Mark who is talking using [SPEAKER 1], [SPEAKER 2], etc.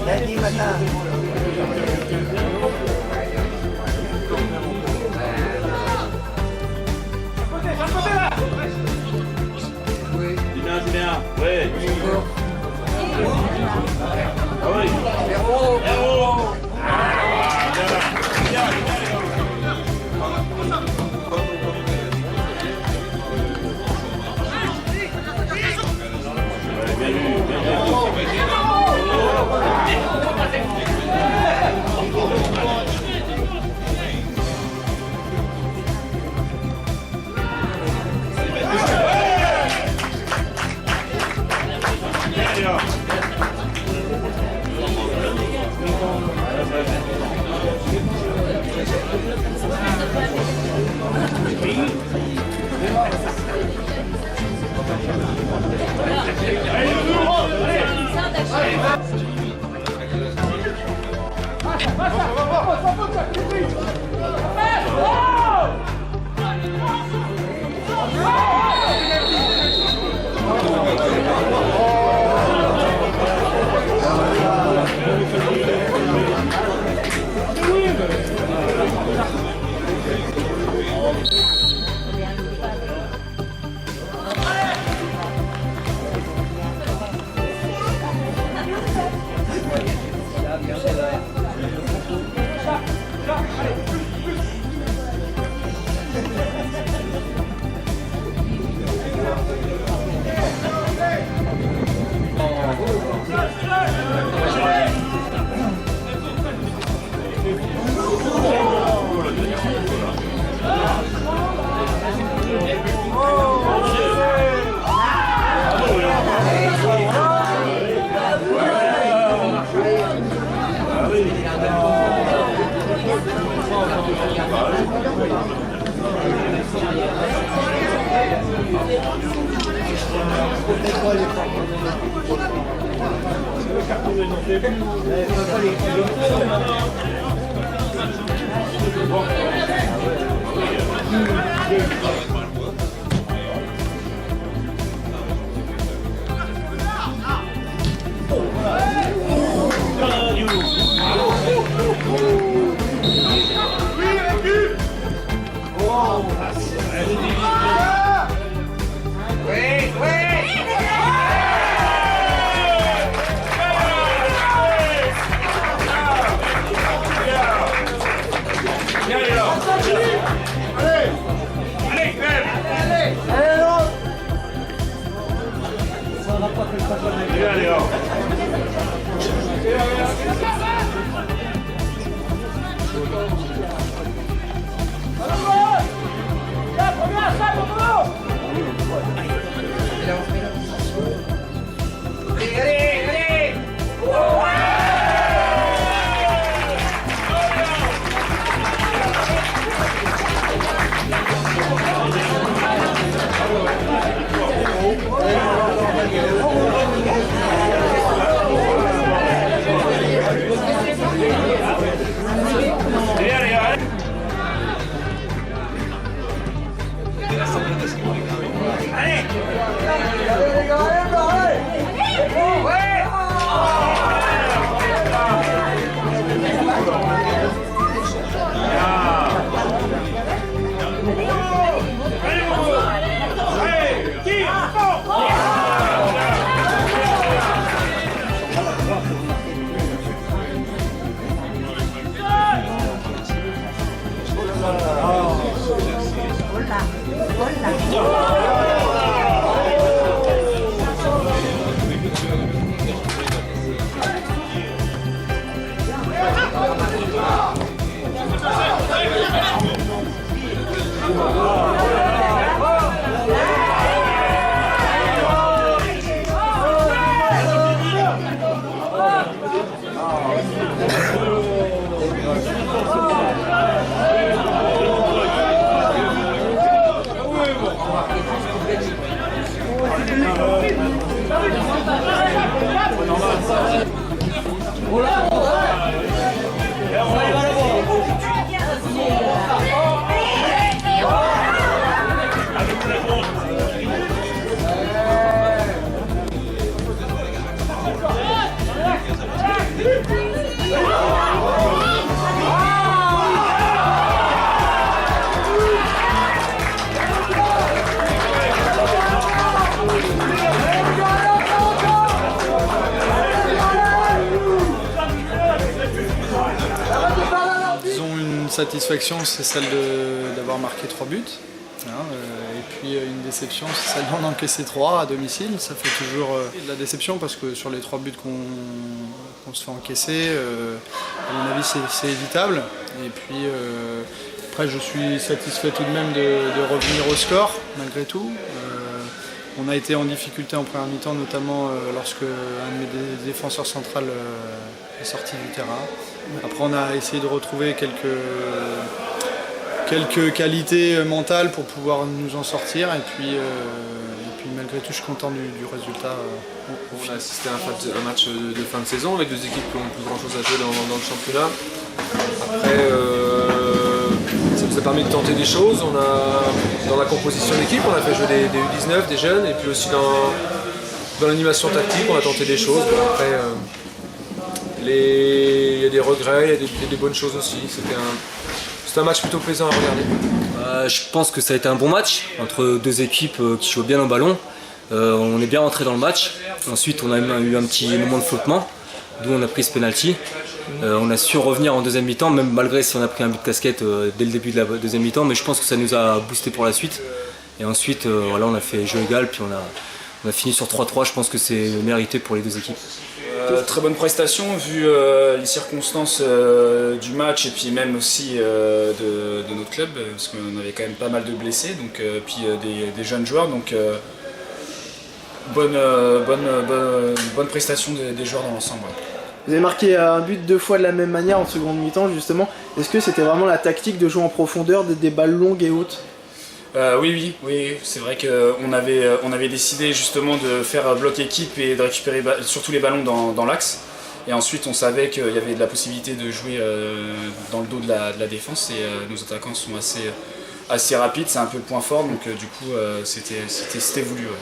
[SPEAKER 1] Lundi matin.
[SPEAKER 2] C'est bien. Ouais. Ah oui. Héros. Héros.
[SPEAKER 1] satisfaction, c'est celle d'avoir marqué 3 buts. Et puis une déception, c'est celle d'en encaisser 3 à domicile. Ça fait toujours de la déception parce que sur les 3 buts qu'on se fait encaisser, à mon avis c'est évitable. Et puis après je suis satisfait tout de même de revenir au score malgré tout. On a été en difficulté en première mi-temps, notamment lorsque un de mes défenseurs centrales est sorti du terrain. Après on a essayé de retrouver quelques qualités mentales pour pouvoir nous en sortir et puis malgré tout je suis content du résultat.
[SPEAKER 3] On a assisté à un match de fin de saison avec 2 équipes qui ont plus grand chose à jouer dans le championnat. Après ça nous a permis de tenter des choses. Dans la composition d'équipe on a fait jouer des U19, des jeunes, et puis aussi dans l'animation tactique on a tenté des choses. Bon, après il y a des regrets, il y a des bonnes choses aussi. C'était un match plutôt plaisant à regarder.
[SPEAKER 4] Je pense que ça a été un bon match entre 2 équipes qui jouent bien au ballon. On est bien rentré dans le match. Ensuite, on a eu un petit moment de flottement, d'où on a pris ce penalty. On a su revenir en deuxième mi-temps, même malgré si on a pris un but de casquette dès le début de la deuxième mi-temps, mais je pense que ça nous a boosté pour la suite. Et ensuite, voilà, on a fait jeu égal, puis on a fini sur 3-3. Je pense que c'est mérité pour les 2 équipes.
[SPEAKER 5] Très bonne prestation vu les circonstances du match et puis même aussi de notre club, parce qu'on avait quand même pas mal de blessés, donc, puis des jeunes joueurs, donc bonne prestation des joueurs dans l'ensemble. Ouais.
[SPEAKER 6] Vous avez marqué un but 2 fois de la même manière en seconde mi-temps justement. Est-ce que c'était vraiment la tactique de jouer en profondeur, des balles longues et hautes?
[SPEAKER 5] Oui, c'est vrai qu'on avait décidé justement de faire bloc équipe et de récupérer surtout les ballons dans l'axe. Et ensuite on savait qu'il y avait de la possibilité de jouer dans le dos de la défense, et nos attaquants sont assez rapides, c'est un peu le point fort, donc du coup c'était voulu. Ouais.